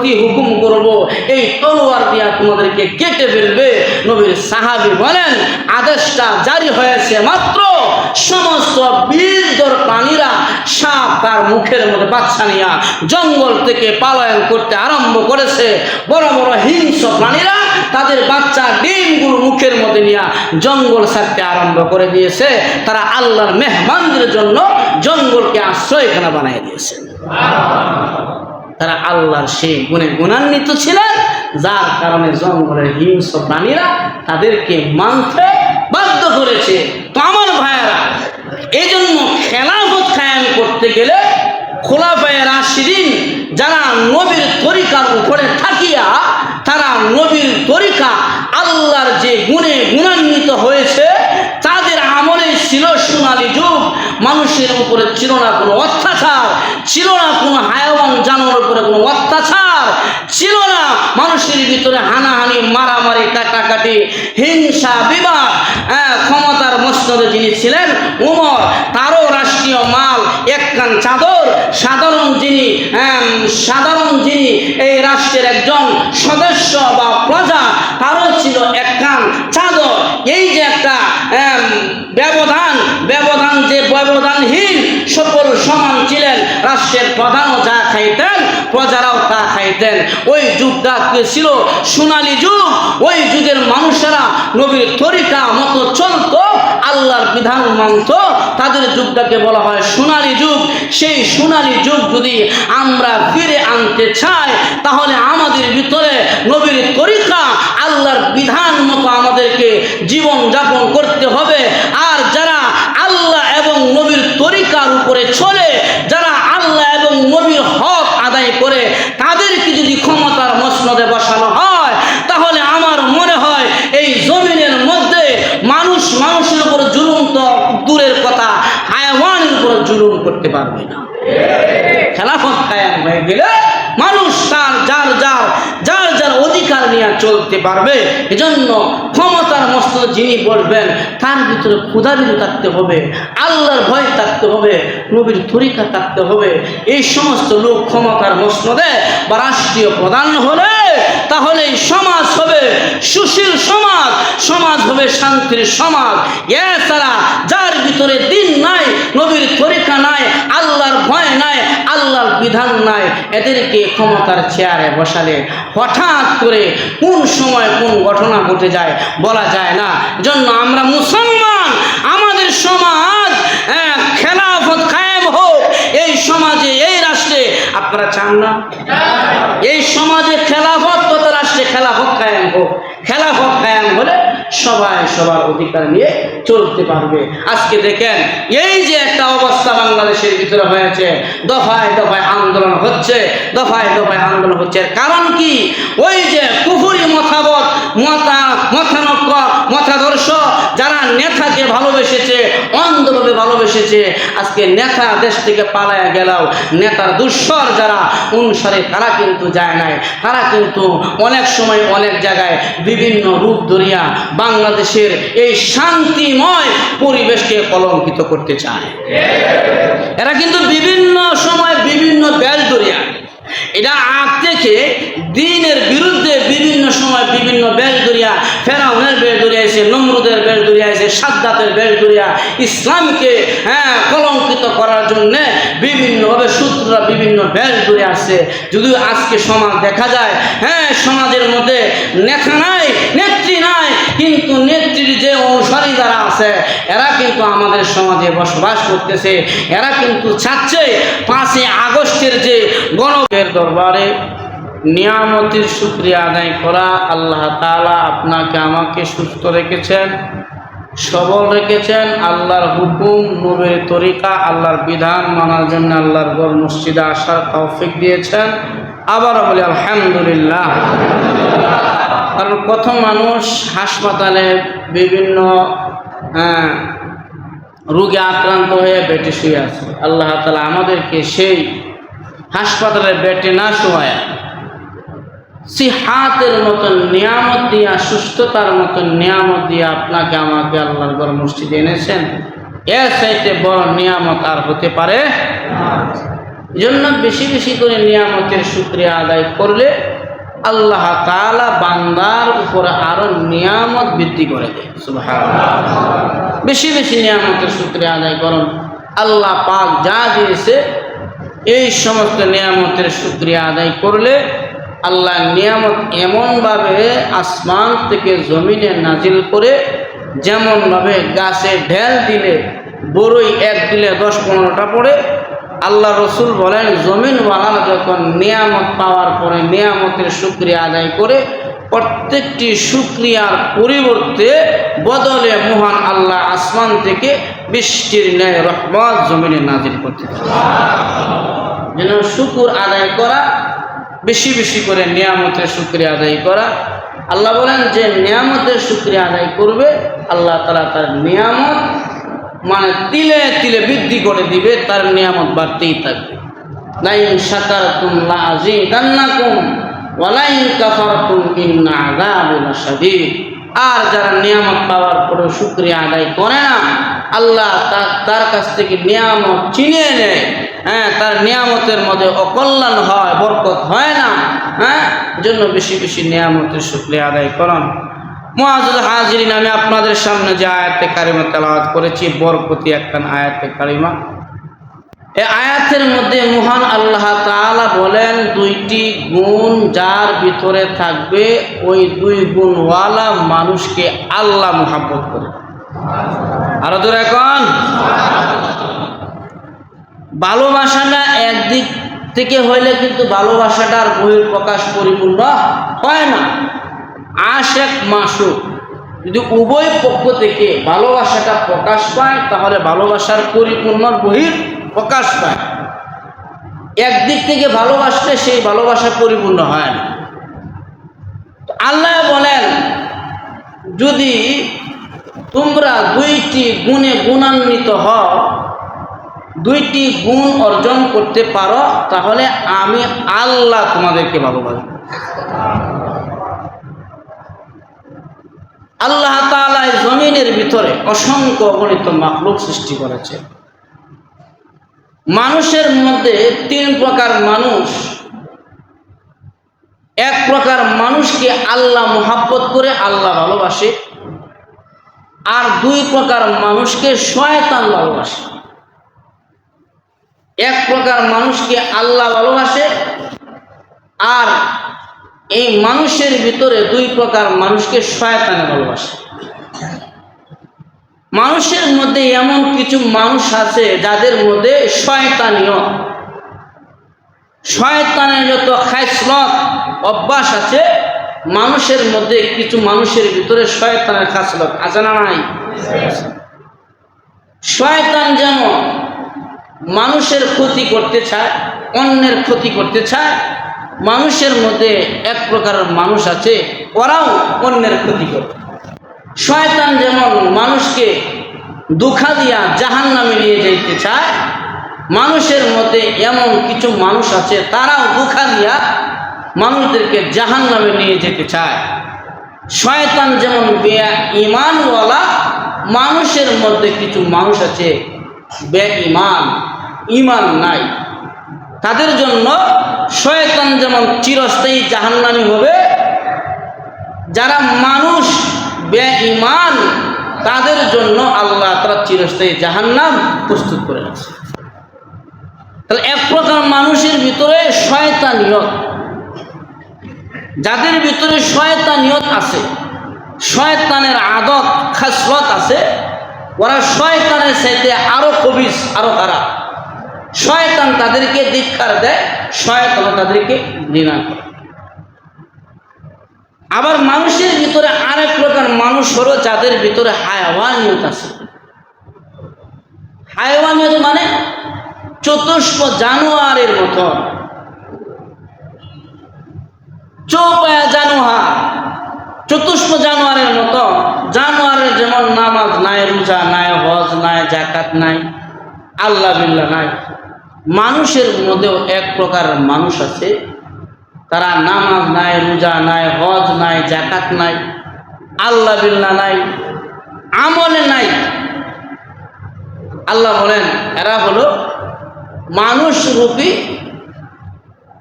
প্রতি হুকুম করব, এই তলোয়ার দিয়া তোমাদেরকে কেটে ফেলবে। নবীর সাহাবী বলেন, আদেশটা জারি হয়েছে মাত্র সমস্ত বীরধর প্রাণীরা সাপ তার মুখের মধ্যে বাচ্চা নিয়ে জঙ্গল থেকে পলায়ন করতে আরম্ভ করেছে। বড় বড় হিংস্র প্রাণীরা তাদের বাচ্চা ডিমগুলো মুখের মধ্যে নিয়ে জঙ্গল ছাড়তে আরম্ভ করে দিয়েছে। তারা আল্লাহর মেহমানদের জন্য জঙ্গলকে আশ্রয়খানা বানিয়ে দিয়েছে। তারা আল্লাহর সেই গুণে গুণান্বিত ছিলেন, যার কারণে জঙ্গলের হিংস্র প্রাণীরা তাদেরকে মানতে বাধ্য করেছে। তো আমার ভাইয়েরা, এই জন্য খেলাফত কায়েম করতে গেলে খোলাফায়ে রাশিদিন যারা নবীর তরিকার উপরে থাকিয়া তারা নবীর তরিকা আল্লাহর যে গুণে গুণান্বিত হয়েছে, তাদের আমলে ছিল সোনালী যুগ। মানুষের উপরে ছিল না কোনো অত্যাচার, ছিল না কোনো হায়াওয়ান জানোয়ারের উপরে কোনো অত্যাচার, ছিল না মানুষের ভিতরে হানাহানি, মারামারি, কাটাকাটি, হিংসা, বিবাদ। ক্ষমতার মসনদে যিনি ছিলেন উমর, তারও রাষ্ট্রীয় মাল একখান চাদর। সাধারণ যিনি এই রাষ্ট্রের একজন সদস্য বা প্রজা, তারও ছিল একখান চাদর। এই যে একটা ব্যবধান যে ব্যবধানহীন, সকল সমান ছিলেন। রাষ্ট্রের প্রধানও যা খাইতেন, প্রজারাও তা খাইতেন। ওই যুগটা ছিল সোনালী যুগ। ওই যুগের মানুষেরা নবীর তরিকা মতো চলত, আল্লাহর বিধান মানত। তাদের যুগটাকে বলা হয় সোনালী যুগ। সেই সোনালী যুগ যদি আমরা ফিরে আনতে চাই, তাহলে আমাদের ভিতরে নবীর তরিকা, আল্লাহর বিধান মতো আমাদেরকে জীবন যাপন করতে হবে। আর যারা আল্লাহ এবং নবীর তরিকার উপরে চলে, যারা আল্লাহ এবং নবীর হক আদায় করে, তাদেরকে যদি ক্ষমতার মসনদে বসানো হয়, তাহলে আমার মনে হয় এই জমিনের মধ্যে মানুষের উপর জুলুম তো দূরের কথা, হায়াওয়ানের উপর জুলুম করতে পারবে না। খেলাফত কায়েম হয়ে গেলে মানুষ তার যার অধিকার নিয়ে চলতে পারবে। এজন্য ক্ষমতার মসনদে যিনি বলবেন, তার ভিতরে ক্ষুধাবিধ থাকতে হবে, আল্লাহর ভয় থাকতে হবে, নবীর তরিকা থাকতে হবে। এই সমস্ত লোক ক্ষমতার মসনদে বা রাষ্ট্রীয় প্রধান হলে, তাহলে সমাজ হবে সুশীল সমাজ হবে শান্তির সমাজ। এছাড়া যার ভিতরে দিন নাই, নবীর তরিকা নাই, আল্লাহর ভয় নাই, আল্লাহর বিধান নাই, এদেরকে ক্ষমতার চেয়ারে বসালে হঠাৎ করে কোন সময় কোন ঘটনা ঘটে যায় বলা যায় না। জন্য আমরা মুসলমান, আমাদের সমাজ খেলাফত কায়েম হোক। এই সমাজে, এই রাষ্ট্রে আপনারা চান না? এই সমাজে খেলাফত, তত রাষ্ট্রে খেলাফত কায়েম হোক। খেলাফত কায়েম হলে সবাই সবার অধিকার নিয়ে চলতে পারবে। আজকে দেখেন, এই যে একটা অবস্থা বাংলাদেশের ভিতরে হয়েছে, দফায় দফায় আন্দোলন হচ্ছে, কারণ কি? ওই যে কুফরি মতাদর্শ যারা নেতাকে ভালোবেসেছে, অন্ধভাবে ভালোবেসেছে, আজকে নেতা দেশ থেকে পালায়া গেলেও নেতার দুঃসর যারা অনুসারে, তারা কিন্তু যায় নাই। তারা কিন্তু অনেক সময় অনেক জায়গায় বিভিন্ন রূপ ধরিয়া বাংলাদেশের এই শান্তিময় পরিবেশকে কলঙ্কিত করতে চায়। এরা কিন্তু বিভিন্ন সময় বিভিন্ন বেল ধরিয়া, এটা আগ থেকে দ্বীনের বিরুদ্ধে বিভিন্ন সময় বিভিন্ন বেল ধরিয়া, ফেরাউনের বেল ধরিয়াছে, নমরুদের বেল ধরিয়াছে, সাদ্দাতের বেল ধরিয়া ইসলামকে কলঙ্কিত করার জন্য বিভিন্নভাবে শত্রুরা বিভিন্ন বেল ধরে আসছে। যদিও আজকে সমাজ দেখা যায়, সমাজের মধ্যে নেতা নাই, নেত্রী নাই, কিন্তু নেত্রীর যে অনুসারী যারা আছে, এরা কিন্তু আমাদের সমাজে বসবাস করতেছে। এরা কিন্তু চাচ্ছে 5ই আগস্টের যে গণের দরবারে নিয়ামতের শুকরিয়া আদায় করা। আল্লাহ তাআলা আপনাকে আমাকে সুস্থ রেখেছেন, সবল রেখেছেন, আল্লাহর হুকুম, নবীর তরিকা, আল্লাহর বিধান মানার জন্য আল্লাহর ঘর মসজিদে আসার তৌফিক দিয়েছেন। আবারও বলি আলহামদুলিল্লাহ। কারণ কত মানুষ হাসপাতালে বিভিন্ন রোগে আক্রান্ত হয়ে বেটে শুয়ে আছে। আল্লাহ তাআলা আমাদেরকে সেই হাসপাতালে বেটে না শোয়ায় সিহাতের মতন নিয়ামত দিয়া, সুস্থতার মতন নিয়ামত দিয়া আপনাকে আমাকে আল্লাহর ঘর মসজিদে এনেছেন। এর চাইতে বড় নিয়ামত আর হতে পারে? জন্য বেশি বেশি করে নিয়ামতের শুকরিয়া আদায় করলে আল্লাহ তাআলা বান্দার উপরে আরো নিয়ামত বৃদ্ধি করে দেয়। সুবহানাল্লাহ। বেশি বেশি নিয়ামতের শুকরিয়া আদায় করুন। আল্লাহ পাক যা দিয়েছে এই সমস্ত নিয়ামতের শুকরিয়া আদায় করলে আল্লাহ নিয়ামত এমনভাবে আসমান থেকে জমিনে নাজিল করে, যেমনভাবে গাছে ঢেল দিলে বড়ই এক দিলে 10-15টা পড়ে, আল্লাহ রসুল বলেন জমিনওয়ালারা যখন নিয়ামত পাওয়ার পরে নিয়ামতের শুকরিয়া আদায় করে, প্রত্যেকটি শুকরিয়ার পরিবর্তে বদলে মহান আল্লাহ আসমান থেকে বৃষ্টির ন্যায় রহমত জমিনে নাজিল করতে থাকে। যেন শুকর আদায় করা, বেশি বেশি করে নিয়ামতের শুকরিয়া আদায় করা। আল্লাহ বলেন যে নিয়ামতের শুকরিয়া আদায় করবে আল্লাহ তাআলা তার নিয়ামত মানে তিলে তিলে বৃদ্ধি করে দিবে, তার নিয়ামত বাড়তেই থাকবে। লাইন শাকারতুম লাযীদান্নাকুম ওয়া লাইন কাফারতুম ইন্না আযাবি লাশাদীদ। আর যারা নিয়ামত পাওয়ার পরেও শুকরিয়া আদায় করে না, আল্লাহ তার কাছ থেকে নিয়ামত ছিনিয়ে নেয়। তার নিয়ামতের মধ্যে অকল্যাণ হয়, বরকত হয় না। জন্য বেশি বেশি নিয়ামতের শুকরিয়া আদায় করুন। মুআজ্জাজ হাজিরিন, আমি আপনাদের সামনে যে আয়াতে কারিমা তেলাওয়াত করেছি বরকতি একখান আয়াতে কারিমা। এই আয়াতের মধ্যে মহান আল্লাহ তাআলা বলেন দুইটি গুণ যার ভিতরে থাকবে ওই দুই গুণওয়ালা মানুষকে আল্লাহ মুহাব্বত করে। আরো দূরে এখন ভালোবাসাটা একদিক থেকে হইলে কিন্তু ভালোবাসাটার বহিঃপ্রকাশ পরিপূর্ণ হয় না। আশেক মাসুক যদি উভয় পক্ষ থেকে ভালোবাসাটা প্রকাশ পায় তাহলে ভালোবাসার পরিপূর্ণ বহির প্রকাশ পায়। একদিক থেকে ভালোবাসলে সেই ভালোবাসা পরিপূর্ণ হয় না। আল্লাহ বলেন যদি তোমরা দুইটি গুণে গুণান্বিত হও, দুইটি গুণ অর্জন করতে পারো, তাহলে আমি আল্লাহ তোমাদেরকে ভালোবাসবো। আল্লাহ তাআলা জমিনের ভিতরে অসংখ্য অগণিত মাখলুক সৃষ্টি করেছে। মানুষের মধ্যে 3 প্রকার মানুষ। এক প্রকার মানুষকে আল্লাহ মুহাব্বত করে, আল্লাহ ভালোবাসে। আর 2 প্রকার মানুষকে শয়তান ভালোবাসে। এক প্রকার মানুষকে আল্লাহ ভালোবাসে, আর এই মানুষের ভিতরে 2 প্রকার মানুষকে শয়তানে ভালোবাসে। মানুষের মধ্যে এমন কিছু মানুষ আছে যাদের মধ্যে শয়তানের যত খাসলত অভ্যাস আছে, মানুষের মধ্যে কিছু মানুষের ভিতরে শয়তানের খাসলত আছে না নাই? শয়তান যেমন মানুষের ক্ষতি করতে চায়, অন্যের ক্ষতি করতে চায়, মানুষের মধ্যে এক প্রকার মানুষ আছে ওরাও অন্যের ক্ষতি করে। শয়তান যেমন মানুষকে ধোঁকা দিয়া জাহান্নামে নিয়ে যেতে চায়, মানুষের মধ্যে এমন কিছু মানুষ আছে তারাও ধোঁকা দিয়া মানুষদেরকে জাহান্নামে নিয়ে যেতে চায়। শয়তান যেমন বেঈমানওয়ালা, মানুষের মধ্যে কিছু মানুষ আছে বেঈমান, ঈমান নাই। তাদের জন্য শয়তান যেমন চিরস্থায়ী জাহান্নামী হবে, যারা মানুষ বেঈমান তাদের জন্য আল্লাহ তাআলা চিরস্থায়ী জাহান্নাম প্রস্তুত করে আছে। তাহলে এক প্রকার মানুষের ভিতরে শয়তানিয়ত, যাদের ভিতরে শয়তানিয়ত আছে, শয়তানের আদত খাসলত আছে, ওরা শয়তানের চাইতে আরো খবিস, আরো খারাপ। শয়তান তাদেরকে ধিক্কার দেয়, শয়তান তাদেরকে ঘৃণা করে। আবার মানুষের ভিতরে আরেক প্রকার মানুষ হলো যাদের ভিতরে হায়াওয়ানিয়ত আছে। হায়াওয়ানিয়ত মানে চতুষ্প জানোয়ারের মতো, চৌপায়া জানোয়ার, চতুষ্প জানোয়ারের মতো। জানোয়ারের যেমন নামাজ নাই, রোজা নাই, হজ নাই, যাকাত নাই, আল্লাহ বিল্লাহ নাই, মানুষের মধ্যেও এক প্রকার মানুষ আছে তারা নামাজ নাই, রোজা নাই, হজ নাই, যাকাত নাই, আল্লাহ বিল্লাহ নাই, আমলে নাই। আল্লাহ বলেন এরা হলো মানুষ রূপী,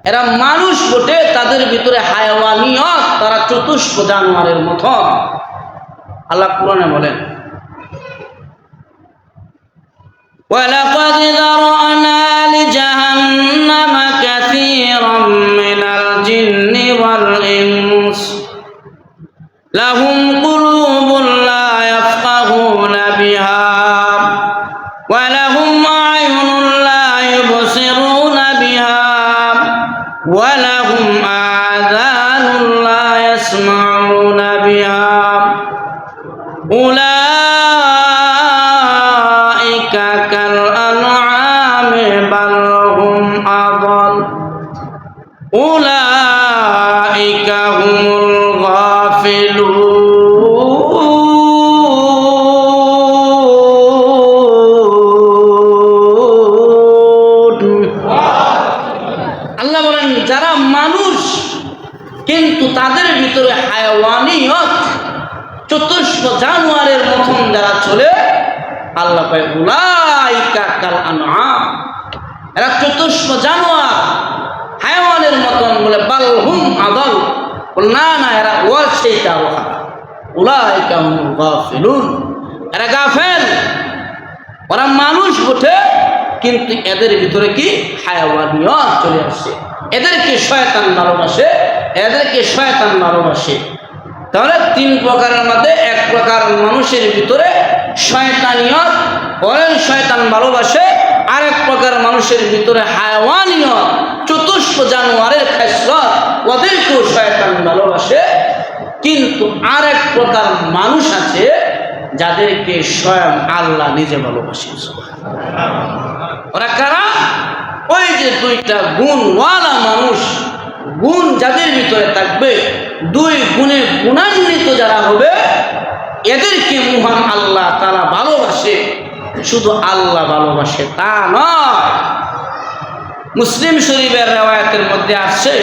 এরা মানুষ বটে, তাদের ভিতরে হায়াওয়ানিয়ত, তারা চতুষ্প জানোয়ারের মতন। আল্লাহ কুরআনে বলেন, ওয়ালাকাদ যারানা লিজাহান্নামা কাসীরাম মিনাল জিন্নি ওয়াল ইনস লাহুম কুলুবুন লা ইয়াফকাহুনা বিহা ওয়া লাহুম আ'য়ুনুন লা ইউবসিরুনা বিহা ওয়া লাহুম আযানুন লা ইয়াসমাউনা বিহা উলাইকা কাল আনআমি বাল হুম আযাল উলাইকা হুমুল গাফিলুন। আল্লাহ বলেন যারা মানুষ কিন্তু তাদের ভিতরে হায়াওয়ানিয়ত, চতুষ্প জানোয়ারের মতন যারা চলে, আল্লাহ কয় উলাইকা কাল আনআম, এরা চতুষ্প জানোয়ার হায়াওয়ানের মতন। বলে বাল হুম আযাল, না না, এরা ওয়ার সেইটা উলাইকা হুমুল গাফিলুন, এরা গাফেল। ওরা মানুষ বটে কিন্তু এদের ভিতরে কি হায়াওয়ানিয়ত চলে আসে, এদেরকে শয়তান ভালোবাসে, এদেরকে শয়তান ভালোবাসে। তাহলে তিন প্রকারের মধ্যে এক প্রকার মানুষের ভিতরে শয়তানিয়ত, ওরা শয়তান ভালোবাসে, আরেক প্রকার মানুষের ভিতরে হায়াওয়ানিয়ত, চতুষ্প জানোয়ারের খাসলত, ওদেরকেও শয়তান ভালোবাসে। কিন্তু আরেক প্রকার মানুষ আছে যাদেরকে স্বয়ং আল্লাহ নিজে ভালোবাসে। ওরা কারা? ওই যে দুইটা গুণওয়ালা মানুষ, গুণ যাদের ভিতরে থাকবে, দুই গুণে গুণান্বিত যারা হবে, এদেরকে মহান আল্লাহ তাআলা ভালোবাসে। শুধু আল্লাহ ভালোবাসে তা নয়, মুসলিম শরীফের রিওয়ায়াতের মধ্যে আসছে,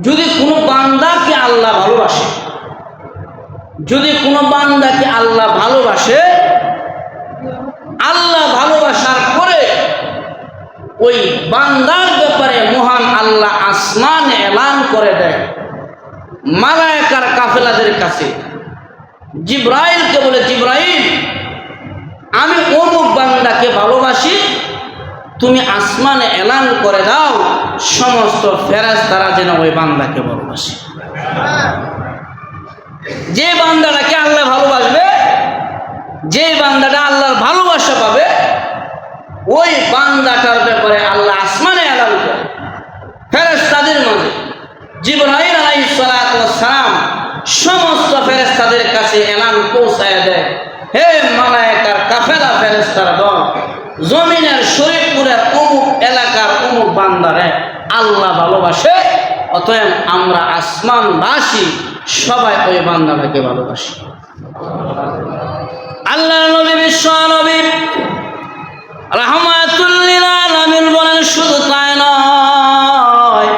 যদি কোনো বান্দাকে আল্লাহ ভালোবাসে, যদি কোনো বান্দাকে আল্লাহ ভালোবাসে, আল্লাহ ভালোবাসার পরে ওই বান্দার ব্যাপারে মহান আল্লাহ আসমানে এলান করে দেয় মালায়েকার কাফেলাদের কাছে। জিবরাইলকে বলে, জিবরাইল, আমি অমুক বান্দাকে ভালোবাসি, তুমি আসমানে এলান করে দাও সমস্ত ফেরেশতারা যেন ওই বান্দাকে ভালোবাসে। যে বান্দাটাকে আল্লাহ ভালোবাসবে, যে বান্দাটা আল্লাহর ভালোবাসা পাবে, ওই বান্দাটার ব্যাপারে আল্লাহ আসমানে এলান করে ফেরেশতাদের মাঝে। জিবরাইল আলাইহিস সালাতু ওয়াস সালাম সমস্ত ফেরেশতাদের কাছে এলান পৌঁছায় দেয়, হে মালায়েকার কাফেলা ফেরেশতার দল, জমিনের শরীফপুরের অমুক এলাকার অমুক বান্দারে আল্লাহ ভালোবাসে, অতএব আমরা আসমানবাসী সবাই ওই বান্দাটাকে ভালোবাসি। আল্লাহ নবী, বিশ্ব নবী রাহমাতুল লিল আলামিন বলেন, শুধু তাই নয়,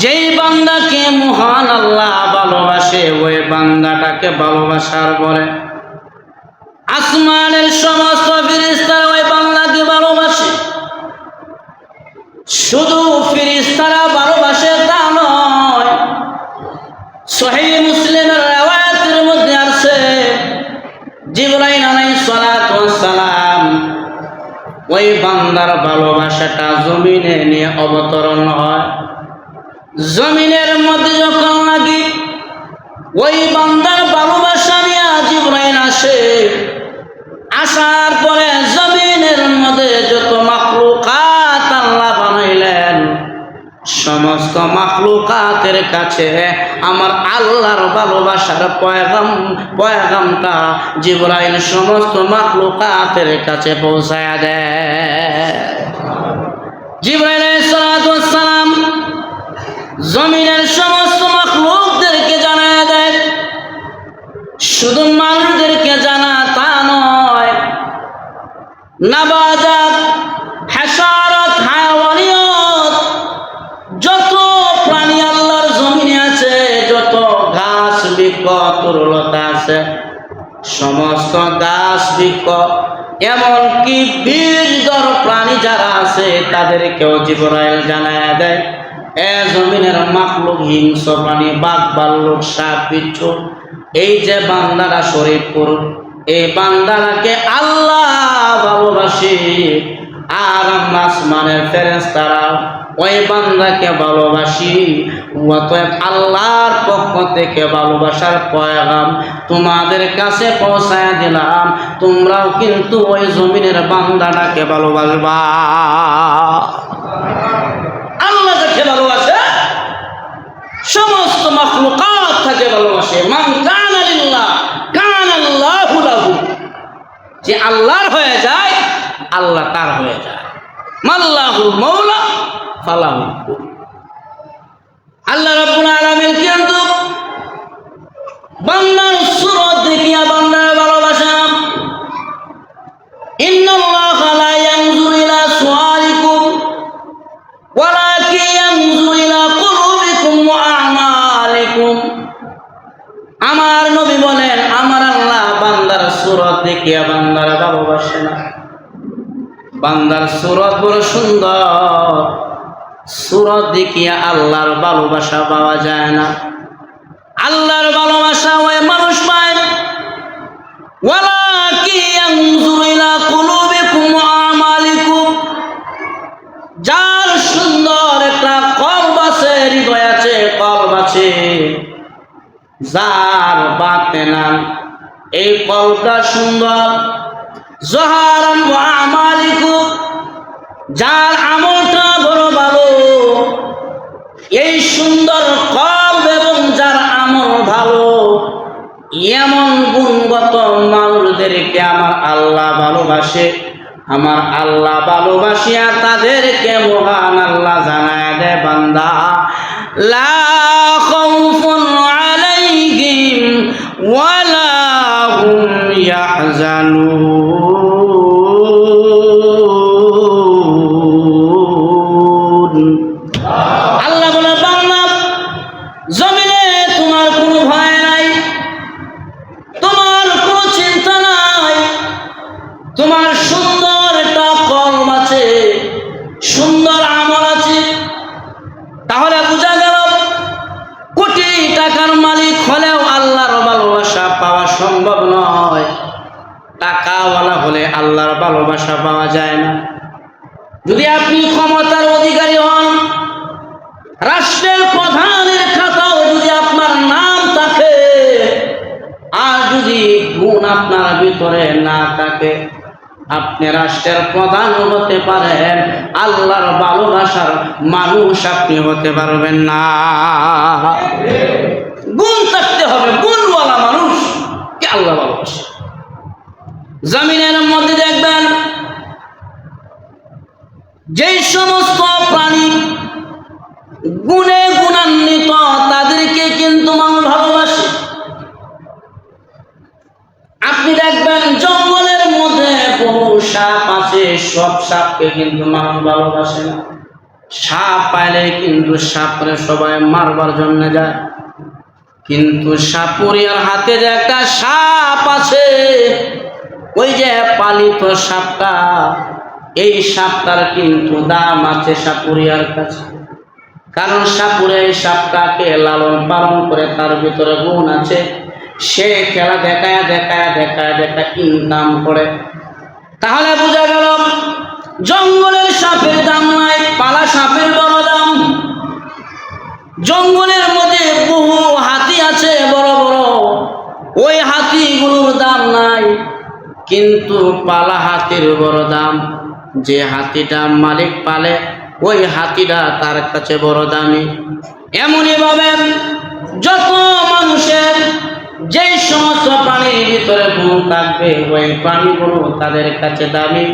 যেই বান্দাকে মহান আল্লাহ ভালোবাসে, ওই বান্দাটাকে ভালোবাসার পরে আসমানের সমস্ত ফেরেশতারা ওই বান্দাকে ভালোবাসে। শুধু ফেরেশতারা ভালোবাসে তা নয়, সহিহ মুসলিমের রিওয়ায়াতের মধ্যে আছে, জিবরাইল আলাইহিস সালাতু ওয়াস সালাম ওই বান্দার ভালোবাসাটা জমিনে নিয়ে অবতরণ হয়। জমিনের মধ্যে যখন নাকি ওই বান্দার ভালোবাসা নিয়ে জিবরাইল আসে, আসার পরে জমিনের মধ্যে যত মাখলুকাত আল্লাহ বানাইলেন, সমস্ত মাখলুকাতের কাছে আমার আল্লাহর ভালোবাসার পয়গামটা জিবরাইল সমস্ত মাখলুকাতের কাছে পৌঁছায়া দেয়। জিবরাইল আলাইহিস সালাতু ওয়াস সালাম জমিনের সমস্ত মাখলুকদেরকে জানায় দেয়। শুধু মানুষদেরকে জানা তা নয়, নাবাজাত, হাশারাত, হায়াওয়ানিয়ত, যত প্রাণী আল্লাহর জমিনে আছে, যত গাছ বৃক্ষ তরুলতা আছে, সমস্ত গাছ বৃক্ষ এমনকি বীরধর প্রাণী যারা আছে তাদেরকেও জিবরাইল জানায় দেয়, এ জমিনের মাখলুক, হিংস্র প্রাণী, বাঘ ভাল্লুক, সাপ বিচ্ছু, এই যে বান্দারা শরীফ করুন, এই বান্দারাকে আল্লাহ ভালোবাসে। আর আমরা আসমানের ফেরেশতারা ওই বান্দাকে ভালোবাসি। অতএব আল্লাহর পক্ষ থেকে ভালোবাসার পয়গাম তোমাদের কাছে পৌঁছায় দিলাম, তোমরাও কিন্তু ওই জমিনের বান্দাটাকে ভালোবাসবা। আল্লাহ যাকে ভালোবাসে সমস্ত মাখলুকাত তাকে ভালোবাসে। মান কানা লিল্লাহ কানা আল্লাহু লাহু, যে আল্লাহর হয়ে যায় আল্লাহ তার হয়ে যায়। মাল্লাহুল মাওলা ফালাহু। আল্লাহ রাব্বুল আলামিন কিন্তু বান্দার সুরত দেখিয়া বান্দার ভালোবাসা। ইন্নাল্লাহা লা ইয়ানজুরু ইলা সুওয়ারিকুম ওয়ালাকিন ইয়ানজুরু ইলা কুলুবিকুম ওয়া আমালিকুম। আমার নবী বলেন, আমার আল্লাহ বান্দার সুরত দেখিয়া বান্দার ভালোবাসে না। বান্দার সুরত বড় সুন্দর, সুরত দেখিয়া আল্লাহর ভালোবাসা পাওয়া যায় না। আল্লাহর ভালোবাসা ওই মানুষ পায় ওয়ালাকিন ইয়ানজুরু ইলা কুলুবিকুম ওয়া আমালিকুম, যার সুন্দর একটা কলব আছে, হৃদয় আছে, কলব আছে, যার বাতেনা এই কলবটা সুন্দর, জহারান ওয়া আমালিকুম, যার আমলটা বড় ভালো। এই সুন্দর কলব এবং যার আমল ভালো, এমন গুণগত মানুষদেরকে আমার আল্লাহ ভালোবাসে। আমার আল্লাহ ভালোবাসিয়া তাদেরকে মহান আল্লাহ জানায় দেয়, বান্দা লা খাউফুন আলাইহিম ওয়ালা হুম ইয়াহজানুন। আল্লাহ বলে, বান্দা জমিনে তোমার কোনো ভয় নাই, তোমার কোনো চিন্তা নাই, তোমার সুন্দর একটা কলম আছে, সুন্দর আমল আছে। তাহলে বোঝা গেল কোটি টাকার মালিক হলেও আল্লাহর ভালোবাসা পাওয়া সম্ভব নয়। টাকাওয়ালা হলে আল্লাহর ভালোবাসা পাওয়া যায় না। যদি আপনি ক্ষমতার অধিকারী হন, রাষ্ট্রের প্রধানের খাতাও যদি আপনার নাম থাকে, আর যদি গুণ আপনার ভিতরে না থাকে, আপনি রাষ্ট্রের প্রধান হতে পারেন, আল্লাহর ভালোবাসার মানুষ আপনি হতে পারবেন না। গুণ থাকতে হবে, গুণওয়ালা মানুষ কে আল্লাহ ভালোবাসে। জমিনের মধ্যে দেখবেন যেই সমস্ত প্রাণী গুণে গুণান্বিত তাদেরকে কিন্তু মানুষ ভালোবাসে। আপনি দেখবেন জঙ্গলের মধ্যে বহু সাপ আছে, সব সাপকে কিন্তু মানুষ ভালোবাসে না। সাপ পাইলে কিন্তু সাপরে সবাই মারবার জন্য যায়, কিন্তু সাপুরিয়ার হাতে যে একটা সাপ আছে, ওই যে পালিত সাপটা, এই সাপটার কিন্তু দাম আছে সাপুরিয়ার কাছে। কারণ সাপুরে এই সাপটাকে লালন পালন করে, তার ভিতরে গুণ আছে, সে খেলা দেখায় দেখায় দেখায় দেখায় ইনকাম করে। তাহলে বোঝা গেল জঙ্গলের সাপের দাম নাই, পালা সাপের বড় দাম। জঙ্গলের মধ্যে বহু হাতি আছে বড় বড়, ওই হাতিগুলোর দাম নাই, কিন্তু পালা হাতির বড় দাম। যে হাতিটা মালিক পালে, ওই হাতিটা তার কাছে বড় দামি। এমনই ভাবে যত মানুষের যে সমস্ত প্রাণীর ভিতরে গুণ থাকবে, ওই প্রাণীগুলো তাদের কাছে দামি।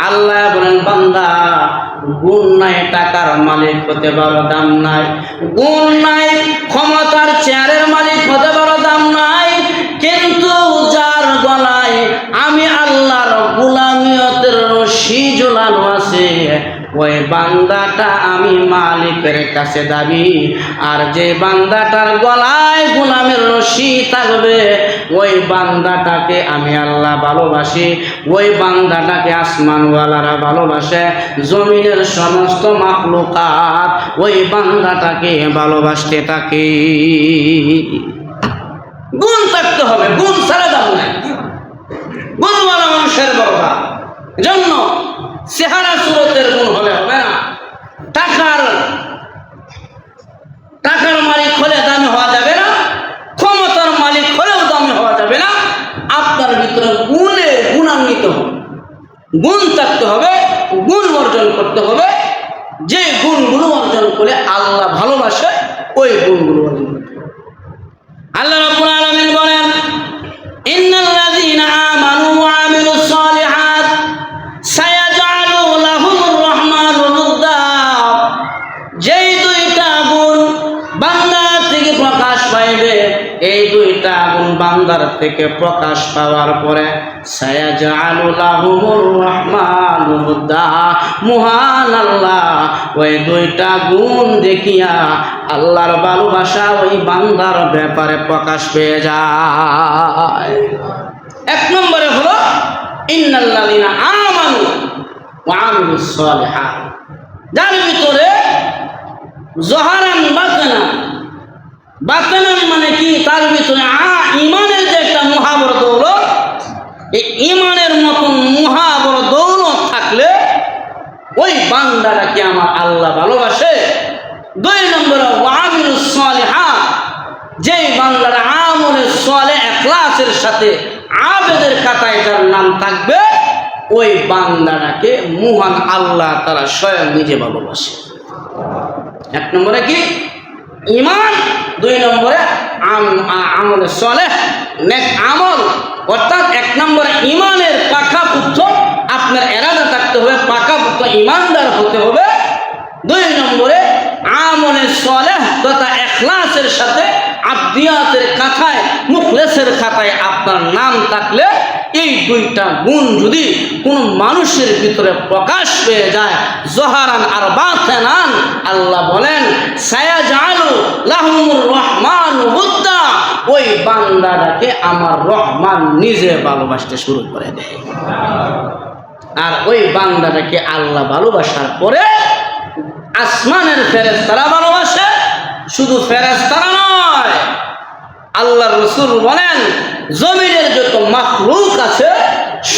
আল্লাহ বলেন, বান্দা গুণ নাই টাকার মালিক হতে বড় দাম নাই, গুণ নাই ক্ষমতার চেয়ারের মালিক হতে বড় দাম নাই, কিন্তু যার গলায় আমি আল্লাহর গোলামিয়তের রশি ঝুলানো আছে, ওই বান্দাটা আমি মালিকের কাছে দাবি, আর যে বান্দাটার গলায় গোলামের রশি থাকবে ওই বান্দাটাকে আমি আল্লাহ ভালোবাসি, ওই বান্দাটাকে আসমানওয়ালারা ভালোবাসে, জমিনের সমস্ত মাখলুকাত ওই বান্দাটাকে ভালোবাসতে থাকে। গুণ থাকতে হবে, গুণ ছাড়া দাম নাই। গুণওয়ালা মানুষের বরবাদ জন্য চেহারা সুরতের গুণ হলে হবে না। টাকার মালিক হলে দামি হওয়া যাবে না, ক্ষমতার মালিক হলেও দামি হওয়া যাবে না। আপনার ভিতরে গুণে গুণান্বিত হবে, গুণ থাকতে হবে, গুণ অর্জন করতে হবে। যে গুণগুলো অর্জন করে আল্লাহ ভালোবাসে ওই গুণগুলো অর্জন করতে হবে। আল্লাহ রাব্বুল আলামিন বলেন, ইন্নাল্লাযীনা আমানু ওয়া আমিলুস সালিহাত সায়াজআলু লাহুমুর রাহমানু উদ্দা। যেই দুইটা গুণ বান্দা থেকে প্রকাশ পাইবে, এই দুইটা গুণ বান্দার থেকে প্রকাশ পাওয়ার পরে সায়াজআলু লাহুমুর রাহমানু উদ্দা, মহান আল্লাহ ওই দুইটা গুণ দেখিয়া আল্লাহর ভালোবাসা ওই বান্দার ব্যাপারে প্রকাশ পেয়ে যায়। এক নম্বরে হলো ইন্নাল্লাযীনা আমানু ওয়া আমিলুস সালিহাত, যার ভিতরে জহারান বাতানান মানে কি, তার ভিতরে ঈমানের যে একটা মহাবড় দৌলত, এই ঈমানের মতন মহাবড় দৌলত থাকলে ওই বান্দাটাকে আমার আল্লাহ ভালোবাসে। দুই নম্বরে ওয়া আমিলুস সালিহাত, যেই বান্দারা আমলে সালেহ ইখলাসের সাথে আবেদের খাতায় যার নাম থাকবে ওই বান্দাটাকে মহান আল্লাহ তাআলা স্বয়ং নিজে ভালোবাসে। এক নম্বরে কি ঈমান, দুই নম্বরে আমলে সালেহ নেক আমল। অর্থাৎ এক নম্বরে ঈমানের পাকাপুক্ত আপনার এরাদা থাকতে হবে, পাকাপুক্ত ঈমানদার হতে হবে। দুই নম্বরে আমলে সালেহ তথা ইখলাসের সাথে আবদিয়াতের খাতায়, মুখলেসের খাতায় আপনার নাম থাকলে এই দুইটা গুণ যদি কোন মানুষের ভিতরে প্রকাশ পেয়ে যায়, জহারান আর বাতানান, আল্লাহ বলেন সায়াজআলু লাহুমুর রাহমানু উদ্দা, ওই বান্দাটাকে আমার রহমান নিজে ভালোবাসতে শুরু করে দেয়। আর ওই বান্দাটাকে আল্লাহ ভালোবাসার পরে আসমানের ফেরেশতারা ভালোবাসে। শুধু ফেরেশতারা নয়, আল্লাহর রাসূল বলেন জমিনের যত মাখলুক আছে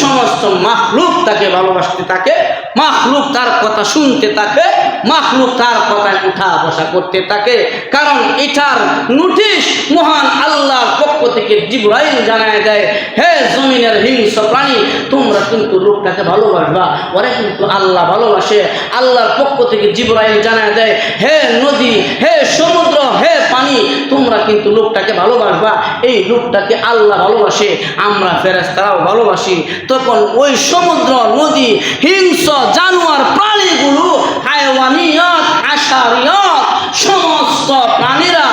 সমস্ত মাখলুক তাকে ভালোবাসতে থাকে, মাখলুক তার কথা শুনতে থাকে, মাখলুক তার কথায় উঠা বসা করতে থাকে। কারণ এটার নোটিশ মহান আল্লাহর পক্ষ থেকে জিবরাইল জানায় দেয়, হে জমিনের হিংস্র প্রাণী, তোমরা কিন্তু লোকটাকে ভালোবাসবা, ওরে কিন্তু আল্লাহ ভালোবাসে। আল্লাহর পক্ষ থেকে জিবরাইল জানায় দেয়, হে নদী, হে সমুদ্র, হে পানি, তোমরা কিন্তু লোকটাকে ভালোবাসবা, এই লোকটাকে আল্লাহ ভালোবাসে, আমরা ফেরেশতারাও ভালোবাসি। তখন ওই সমুদ্র, নদী, হিংস্র জানোয়ার প্রাণীগুলো, হায়ওয়ানিয়ত, আশারিয়ত, সমস্ত প্রাণীরা,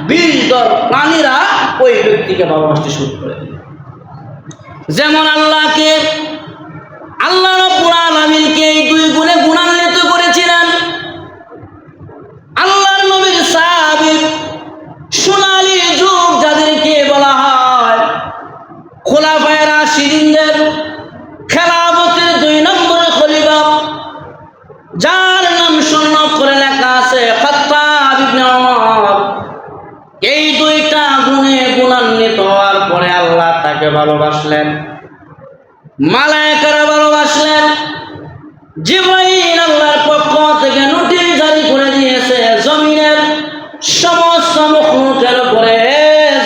বীরদর প্রাণীরা ওই ব্যক্তিকে ভালোবাসতে শুরু করে। যেমন আল্লাহকে, আল্লাহ রাব্বুল আলামিনকে এই দুই গুণে গুণান্বিত করেছিলেন। আল্লাহর নবীর সাহাবী সোনালী যুগ যাদেরকে বলা হয় খোলাফায়ে রাশিদিনদের খেলাফতের 2 নম্বর খলিফা, যার নাম স্বর্ণ করে লেখা আছে খাত্তাব ইবনে ওমর, এই দুইটা গুণে গুণান্বিত হওয়ার পরে আল্লাহ তাকে ভালোবাসলেন, মালায়েকারা ভালোবাসলেন। জিবরাইল আল্লাহর পক্ষ থেকে নোটিশ জারি করে দিয়েছে জমিনের সমস্ত মাখলুকের উপরে,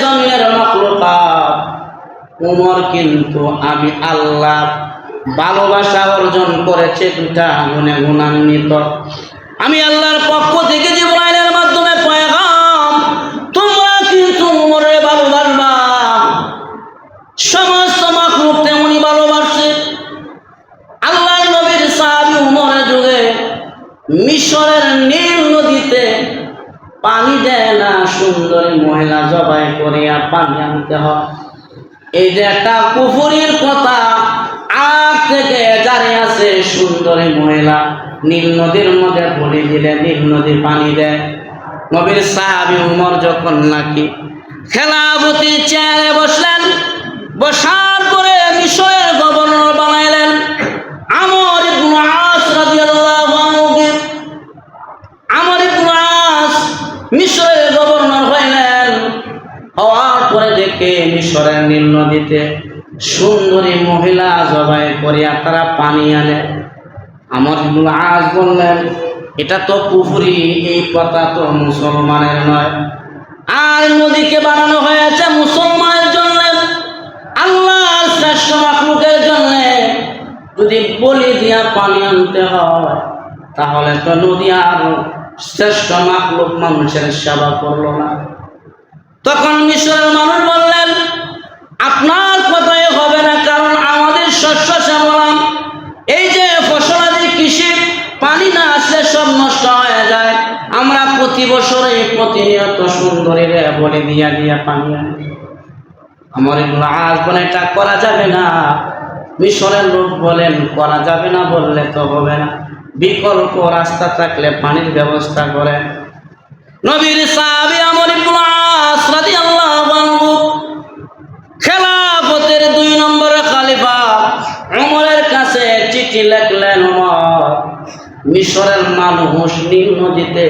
জমিনের মাখলুকাত, ওমর কিন্তু আমি আল্লাহ ভালোবাসা অর্জন করেছে দুটা গুণে গুণান্বিত। আমি আল্লাহর পক্ষ থেকে জিবরাইলের মাধ্যমে পয়গাম, তোমরা কিন্তু ওমরের ভালোবাসবা। সমস্ত মাখলুক তেমনি ভালোবাসে। আল্লাহর নবীর সাহাবী ওমরের যুগে মিশরের নীল নদীতে পানি দেয় না, সুন্দরী মহিলা জবাই করিয়া পানি আনতে হয়। এই যে একটা কুফরির কথা আগ থেকে জারি আছে, সুন্দরী মহিলা নীল নদীর মধ্যে বলি দিলে নীল নদী পানি দেয়। নবীর সাহাবী উমর যখন নাকি খেলাফতির চেয়ারে বসলেন, বসার পরে মিশরের গভর্নর বানাইলেন আমর ইবনে আস রাদিয়াল্লাহু আনহু। আমর ইবনে আস মিশরের গভর্নর হইলেন। হওয়ার পরে দেখে মিশরের নীল নদীতে সুন্দরী মহিলা জবাই করিয়া তারা পানি আনে। আমর ইবনে আস বললেন, এটা তো কুফরি, এই কথা তো মুসলমানের নয়। আর নদীকে বানানো হয়েছে মুসলমানের জন্য, আল্লাহর শ্রেষ্ঠ মাখলুকের জন্য। যদি বলি দিয়া পানি আনতে হয় তাহলে তো নদী আর শ্রেষ্ঠ মাখলুক মানুষের সেবা করলো না। তখন মিশরের মানুষ বললেন, আপনার কথাই হবে না, কারণ আমাদের শস্য শ্যামলাম, এই যে ফসলাদি কৃষি পানি না আসলে সব নষ্ট হয়ে যায়। আমরা প্রতি বছরে প্রতিনিয়ত সুন্দরীরে বলে দিয়া দিয়া পানি আনি। আমর ইবনে আস বলে, এটা করা যাবে না। মিশরের লোক বলেন, করা যাবে না বললে তো হবে না, বিকল্প রাস্তা থাকলে পানির ব্যবস্থা করেন। নবীর সাহাবী আমর ইবনে আস রাদিয়াল্লাহু আনহু খেলাফতের 2 নম্বরের খলিফা ওমরের কাছে চিঠি লিখলেন, ওমর, মিশরের মানুষ নীল নদীতে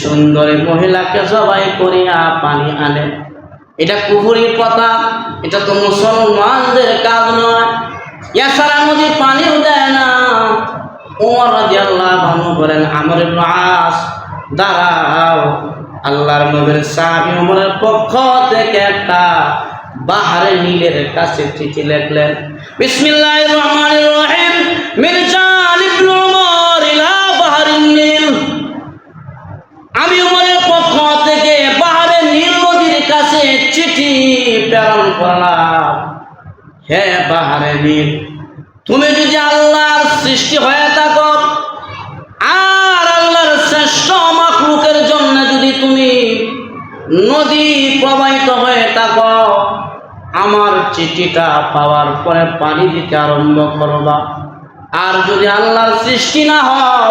সুন্দরী মহিলাকে জবাই করিয়া পানি আনে, এটা কুফরির কথা, এটা তো মুসলমানদের কাজ নয়, এছাড়া নদী পানিও দেয় না। ওমর রাদিয়াল্লাহু আনহু বলেন, আমর ইবনে আস দাঁড়াও। আল্লাহর নবীর সাহাবী ওমরের পক্ষ থেকে একটা বাহরে নীলের কাছে চিঠি লিখলেন, বিসমিল্লাহির রহমানির রহিম, মিরজান ইবনে ওমর ইলা বাহরিন নীল। আমি ওমরের পক্ষ থেকে বাহরে নীল নদীর কাছে চিঠি প্রেরণ করলাম। হে বাহরে নীল, তুমি যদি আল্লাহর সৃষ্টি হয়ে থাকো আর আল্লাহর শ্রেষ্ঠ মাখলুকের জন্য যদি তুমি নদী প্রবাহিত হয়ে থাকো, আমার চিঠিটা পাওয়ার পরে পানি দিতে আরম্ভ করবা। আর যদি আল্লাহর সৃষ্টি না হও,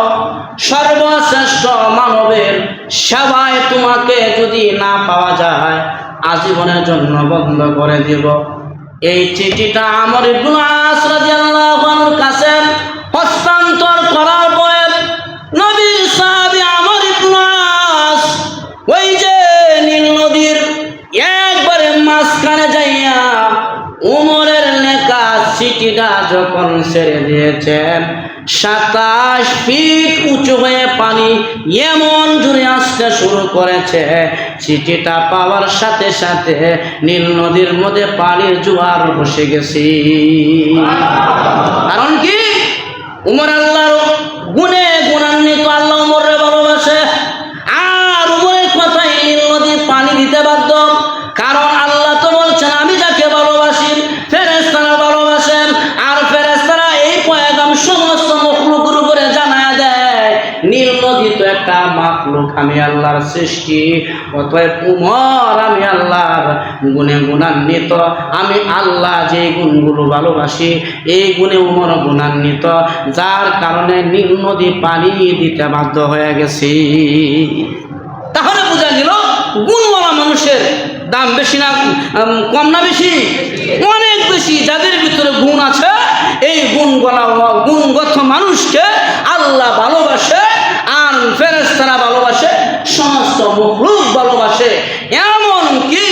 সর্বশ্রেষ্ঠ মানবের সেবায় তোমাকে যদি না পাওয়া যায়, আজীবনের জন্য বন্ধ করে দেব। এই চিঠিটা আমর ইবনে আস রাদিয়াল্লাহু আনহুর কাছে হস্তান্তর করার পরে নবীর সাহাবী আমর ইবনে আস ওই যে নীল নদীর একবারে মাঝখানে যাইয়া ওমরের লেখা চিঠিটা যখন ছেড়ে দিয়েছেন, 27 ফিট উঁচু হয়ে পানি এমন জোরে আসতে শুরু করেছে, চিঠিটা পাওয়ার সাথে সাথে নীল নদীর মধ্যে পানির জোয়ার বসে গেছে। কারণ কি? উমর আল্লাহর গুণে গুণান্বিত, আল্লাহ উমরের ভালোবাসে। আর উমরের কথাই নীল নদীর পানি দিতে বাধ্য, কারণ আল্লাহ তো বলছেন, আমি যাকে ভালোবাসি ফেরেশতারা ভালোবাসেন। আর ফেরেশতারা এই পয়গাম সমস্ত মাখলুকের উপরে জানায়া দেয়, নীল নদী তো একটা মাখলুক, আমি আল্লাহর সৃষ্টি, অতএব উমর আমি আল্লাহর গুণে গুণান্বিত। আমি আল্লাহ যে গুণগুলো ভালোবাসি, এই গুণে উমর গুণান্বিত, যার কারণে নীল নদী পানি দিতে বাধ্য হয়ে গেছি। তাহলে বোঝা গেল গুণওয়ালা মানুষের দাম বেশি না কম না বেশি? অনেক বেশি। যাদের ভিতরে গুণ আছে, এই গুণগত মানুষকে আল্লাহ ভালোবাসে, আর ফেরেশতারা ভালোবাসে, সমস্ত মাখলুক ভালোবাসে। এমন কি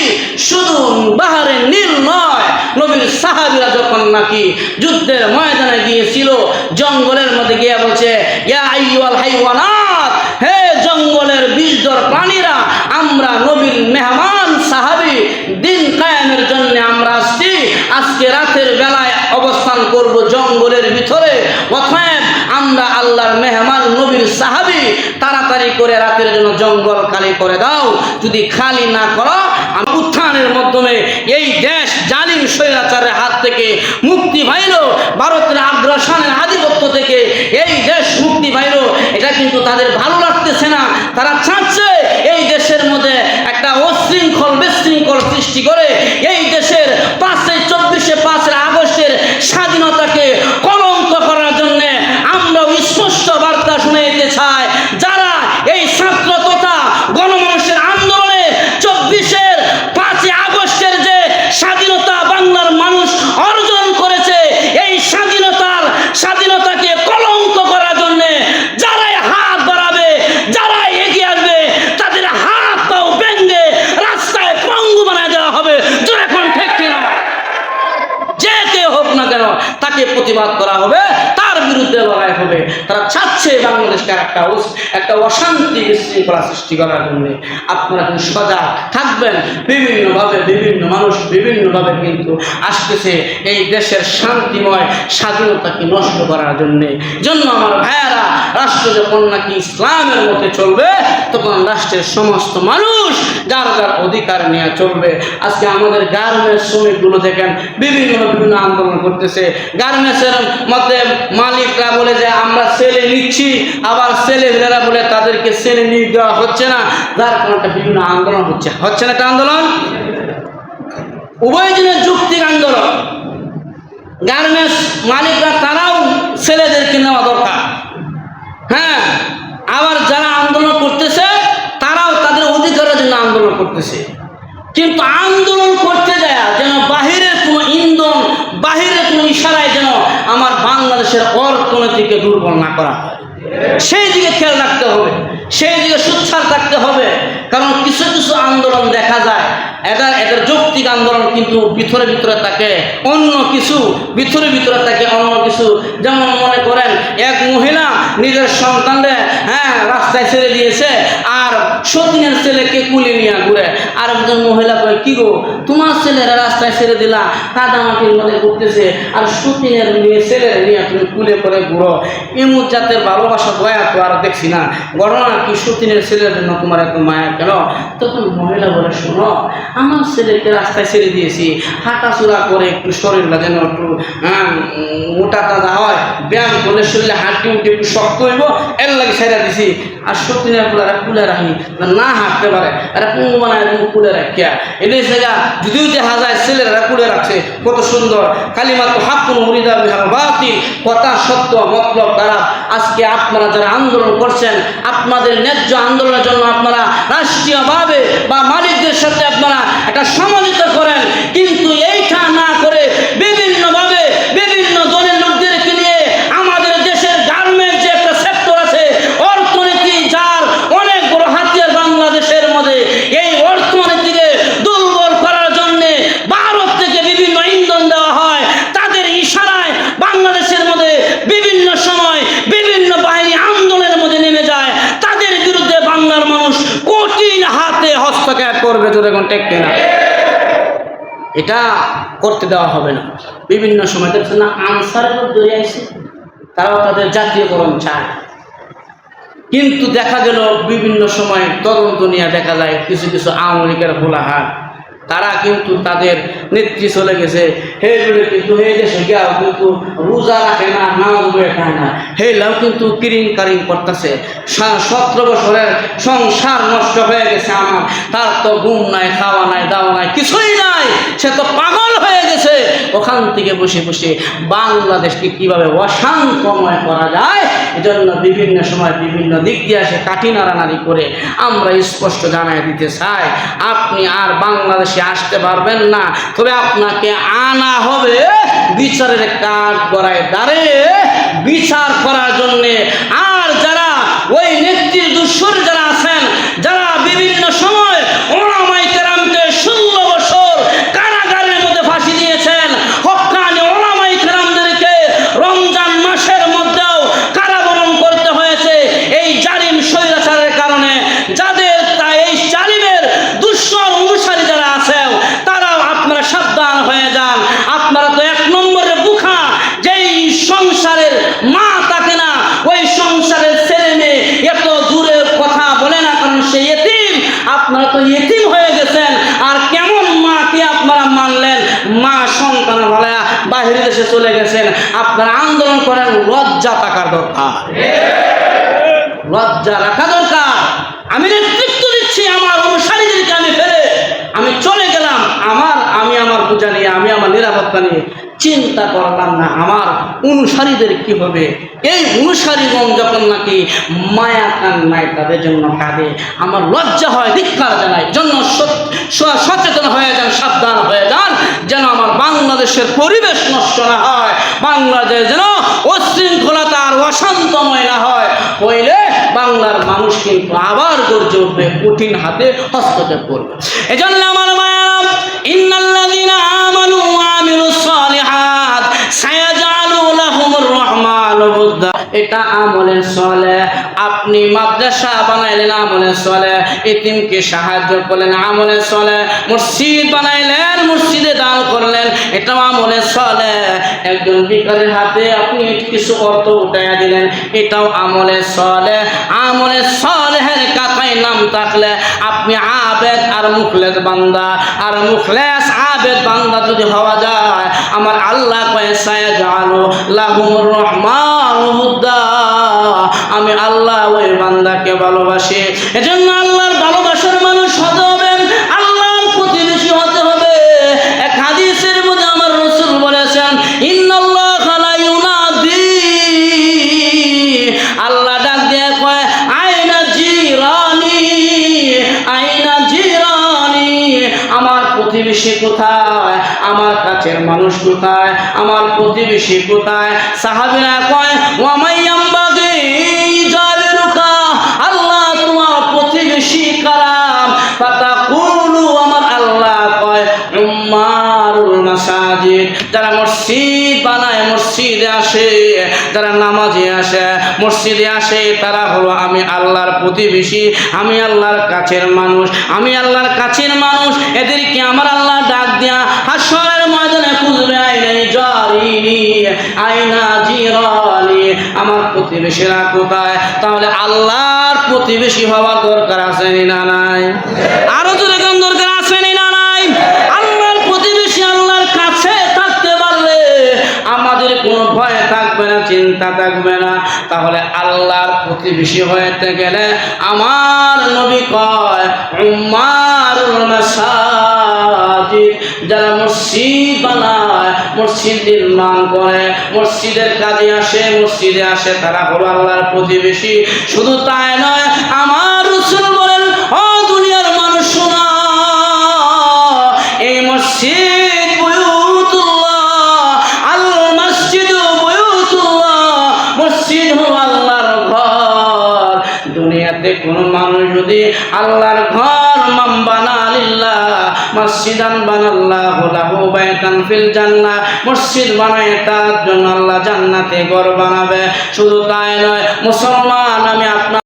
শুধু বাহরে নীল নয়, নবীর সাহাবীরা যখন নাকি যুদ্ধের ময়দানে গিয়েছিল, জঙ্গলের মধ্যে গিয়ে বলছে, ইয়া আইয়ুহাল হাইওয়ানাত, হে জঙ্গলের বিষধর প্রাণীরা, আমরা নবীর মেহমান সাহাবী, দিন কায়েমের জন্য আমরা আসছি, আজকে রাতের বেলায় অবস্থান করব জঙ্গলের ভিতরে, অতএব আমরা আল্লাহর মেহমান নবীর সাহাবী, তাড়াতাড়ি করে রাতের জন্য জঙ্গল খালি করে দাও। যদি খালি না করো, আমি উত্থানের মাধ্যমে এই দেশ জালিম স্বৈরাচারের হাত থেকে মুক্তি পাইল, ভারতের আগ্রাসনের আধিপত্য থেকে এই দেশ মুক্তি পাইল। এটা কিন্তু তাদের ভালো লাগতেছে না, তারা চাচ্ছে এই দেশের মধ্যে একটা অশৃঙ্খল বিশৃঙ্খল সৃষ্টি করে এই দেশের 5 আগস্টের স্বাধীনতাকে কলঙ্ক করার জন্য। আমরা স্পষ্ট বার্তা তারা চাচ্ছে বাংলাদেশকে একটা অশান্তি বিশৃঙ্খলা সৃষ্টি করার জন্য। আপনারা কিন্তু সজাগ থাকবেন। বিভিন্নভাবে বিভিন্ন মানুষ বিভিন্নভাবে কিন্তু আসতেছে এই দেশের শান্তিময় স্বাধীনতাকে নষ্ট করার জন্যে। জন্য আমার ভাইয়ারা, রাষ্ট্র যখন নাকি ইসলামের মতে চলবে তখন রাষ্ট্রের সমস্ত মানুষ যার যার অধিকার নিয়ে চলবে। আজকে আমাদের গার্মেন্টস শ্রমিকগুলো দেখেন বিভিন্ন আন্দোলন করতেছে। গার্মেন্টসের মধ্যে মালিকরা বলে যে আমরা ছেলে নিচ্ছি, আবার ছেলেমেয়েরা বলে তাদেরকে ছেলে নিয়ে দেওয়া হচ্ছে না, যার কারণে বিভিন্ন আন্দোলন হচ্ছে না একটা আন্দোলন, উভয় দিনের যুক্তিক আন্দোলন। গার্মেন্টস মালিকরা তারাও ছেলেদেরকে নেওয়া দরকার, হ্যাঁ, আবার যারা আন্দোলন করতেছে তারাও তাদের অধিকারের জন্য আন্দোলন করতেছে। কিন্তু আন্দোলন করতে যায় যেন বাহিরের কোনো ইন্ধন, বাহিরের কোনো ইশারায় যেন আমার বাংলাদেশের অর্থনীতিকে দুর্বল না করা হয়, সেই দিকে খেয়াল রাখতে হবে, সেই দিকে সোচ্চার থাকতে হবে। কারণ কিছু কিছু আন্দোলন দেখা যায় এদের যৌক্তিক আন্দোলন, কিন্তু ভিতরে ভিতরে থাকে অন্য কিছু, যেমন মনে করেন এক মহিলা নিজের সন্তানদের রাস্তায় ছেড়ে দিয়েছে, আর সতীনের ছেলেকে কুলে নিয়ে ঘুরে। আর একজন মহিলা কয়, কি গো তোমার ছেলেরা রাস্তায় ছেড়ে দিলা, কাদামাটির মধ্যে ঘুরতেছে, আর সতীনের ছেলেরা নিয়ে তুমি কুলে করে ঘুরো। এমন জাতের ভালোবাসা দয়া তো আর দেখছি না, ঘটনা কি সতীনের ছেলের জন্য তোমার এত মায়া কেন? তখন মহিলা বলে, শোনো, আমার ছেলেকে রাস্তায় ছেড়ে দিয়েছি, হাঁটাচুরা করে একটু শরীরটা যেন একটু মোটা তাজা হয়, ব্যায়াম করলে শরীরে হাঁটি উঠে একটু শক্ত হইব, এর লাগে ছেড়ে দিছি। আর সতীনের পুলারা কুলে রাখি না হাঁটতে পারে, আর পুঙ্গু বানায় কুলে রাখিয়া এটাই জায়গা যদিও দেখা যায় ছেলেরা কুলে রাখছে কত সুন্দর। কালিমাত হাক্কুন মুরিদা বিহার বাতিল, কথা সত্য মতলব খারাপ। আজকে আপনারা যারা আন্দোলন করছেন, আপনাদের ন্যায্য আন্দোলনের জন্য আপনারা রাষ্ট্রীয়ভাবে বা মালিকদের সাথে আপনারা একটা সমঝোতা করেন, কিন্তু এইটা না করে বিভিন্নভাবে বিভিন্ন দলের লোকদেরকে নিয়ে আমাদের দেশের গার্মেন্টস যে একটা সেক্টর আছে, অর্থনীতি যার অনেক বড় হাতিয়ার বাংলাদেশের মধ্যে, এই অর্থনীতিকে দুর্বল করার জন্যে ভারত থেকে বিভিন্ন ইন্ধন দেওয়া হয়। তাদের ইশারায় বাংলাদেশের মধ্যে বিভিন্ন সময় বিভিন্ন বাহিনী আন্দোলনের মধ্যে নেমে যায়, তাদের বিরুদ্ধে বাংলার মানুষ কঠিন হাতে হস্তক্ষেপ করবে। যদি এখন টেক কিনা এটা করতে দেওয়া হবে না। বিভিন্ন সময় দেখছেন না আনসারের দরিয়ে আসে, তারাও তাদের জাতীয়করণ চায়, কিন্তু দেখা গেল বিভিন্ন সময় তদন্ত নিয়ে দেখা যায় কিছু কিছু আওয়ামী লীগের ভোলাহাট, তারা কিন্তু তাদের নেত্রী চলে গেছে, হেগুলো কিন্তু হে দেশে গিয়াও কিন্তু রোজা রাখে না, নামাজ খায় না, হেলাও কিন্তু কিরিং কারিং করতেছে। 17 বছরের সংসার নষ্ট হয়ে গেছে আমার, তার তো ঘুম নাই, খাওয়া নাই, দাওয়া নাই, কিছুই নাই, সে তো পাগল হয়ে গেছে। ওখান থেকে বসে বসে বাংলাদেশকে কিভাবে অশান্তময় করা যায়, এজন্য বিভিন্ন সময় বিভিন্ন দিক দিয়ে আসে কাঠি নাড়ানাড়ি করে আমরা স্পষ্ট জানাই দিতে চাই, আপনি আর বাংলাদেশে আসতে পারবেন না, তবে আপনাকে আনা হবে বিচারের কাঠ গড়ায় দাঁড়িয়ে বিচার করার জন্যে। আর যারা ওই নেত্রীর দুঃসর যারা আছেন, যারা বিভিন্ন সময় ওলামায়ে কেরামকে 16 বছর কারাগারের মধ্যে ফাঁসি দিয়েছেন, হক্কানি ওলামায়ে কেরামদেরকে রমজান মাসের মধ্যেও কারাবরণ করতে হয়েছে এই জালিম স্বৈরাচারের কারণে। যাদের এই জালিমের দুঃসর অনুসারী যারা আছে, তারাও আপনারা সাবধান হয়ে যান। আপনারা তো 1 নম্বরের বুখা, যেই সংসারের মা থাকে না, ওই সংসারের ছেলে মেয়ে এত দূরে কথা বলে না, কারণ সে ইতিম। আপনারা তো ইতিম হয়ে গেছেন, আর কেমন মাকে আপনারা মানলেন? মা সন্তান ভালা বাহির দেশে চলে গেছেন, আপনারা আন্দোলন করেন, লজ্জা থাকার দরকার, লজ্জা রাখা দরকার। আমি নেতৃত্ব দিচ্ছি, আমার অনুসারীদেরকে আমি ফেলে আমি চলে গেলাম, আমি আমার পূজা নিয়ে, আমি আমার নিরাপত্তা নিয়ে চিন্তা করলাম না আমার অনুসারীদের কি হবে। এই অনুসারীগণ যখন নাকি মায়া কান্নায় তাদের জন্য কাঁদে, আমার লজ্জা হয়, ধিক্কার জানাই। জন্য সচেতন হয়ে যান, সাবধান হয়ে যান, যেন আমার বাংলাদেশের পরিবেশ নষ্ট না হয়, বাংলাদেশ যেন অশৃঙ্খলতা আর অশান্তময় না হয়। হইলে বাংলার মানুষ কিন্তু আবার গর্জে উঠবে, কঠিন হাতে হস্তক্ষেপ করবে। এজন্য আমার মায়ারাম, ইন্নাল্লাযীনা আমানু ওয়া আমিলুস সালিহাত সায়াজআলু লাহুমুর রাহমানু হুদা, এটা আমলে সলে। আপনি মাদ্রাসা বানাইলেন আমলে সলে, এতিমকে সাহায্য করলেন আমলে সলে, মসজিদ বানাইলেন মসজিদে দান করলেন, এটা আমলে সলে। একজন ভিখারির হাতে আপনি কিছু অর্থ উঠাইয়া দিলেন, এটাও আমলে সলে। আমলে সলেহের কাতায় নাম থাকলে আপনি আবেদ আর মুখলেস বান্দা, আর মুখলেস আবেদ বান্দা যদি হওয়া যায়, আমার আল্লাহ কয় সায়াজআলু লাহুমুর রহমানু উদ্দা, আমি আল্লাহ ওই বান্দাকে ভালোবাসি। এজন্য আল্লাহর ভালোবাসার মানুষ হতে হবে, আল্লাহর প্রতিবেশী হতে হবে। এক হাদিসের মধ্যে আমার রাসূল বলেছেন, ইন্নাল্লাহা লা ইউনাদি, আল্লাহ ডাক দিয়ে কয় আইনা জিরানি, আইনা জিরানি, আমার প্রতিবেশী কোথায়, আমার কাছের মানুষ কোথায়, আমার প্রতিবেশী কোথায়? সাহাবীরা কয় ওয়া মাইয়ামবাগি জালিরুকা, আল্লাহ তোমার প্রতিবেশী কারাম? ফাতাকুলু, আমার আল্লাহ কয় উম্মারুল মাসাজিদ, যারা মসজিদ বানায়, মসজিদে আসে, যারা নামাজে আসে, মসজিদে আসে, তারা হলো আমি আল্লাহর প্রতিবেশী, আমি আল্লাহর কাছের মানুষ, আমি আল্লাহর কাছের মানুষ। এদেরকে আমার আল্লাহ ডাক দিয়া হাসরের ময়দানে খুঁজবে, আইনা জারিনি, আইনা জিরানি, আমার প্রতিবেশীরা কোথায়? তাহলে আল্লাহর প্রতিবেশী হওয়ার দরকার আছে না নাই? আরো জোরে কোন দরকার আছে না নাই? আল্লাহর প্রতিবেশী, আল্লাহর কাছে থাকতে পারলে আমাদের কোনো ভয় থাকবে না, চিন্তা থাকবে না। তাহলে আল্লাহর প্রতিবেশী হতে গেলে আমার নবী কয় উম্মারুল মাসাজিদ, যারা মসজিদ বানায়, মসজিদ নির্মাণ করে, মসজিদের কাজে আসে, মসজিদে আসে, তারা হলো আল্লাহর প্রতিবেশী। শুধু তাই নয়, আমার রাসূল বলেন, ও দুনিয়ার মানুষ শোনো, এই মসজিদ বুয়ুতুল্লাহ, আল মসজিদু বুয়ুতুল্লাহ, মসজিদ হলো আল্লাহর ঘর। দুনিয়াতে কোন মানুষ যদি আল্লাহর ঘর মান বানা লিল্লাহ মসজিদান বানাল্লাহু লাহু বাইতান ফিল জান্নাহ, মসজিদ বানায় তার জন্য আল্লাহ জান্নাতে ঘর বানাবে। শুধু তাই নয় মুসলমান, আমি আপনার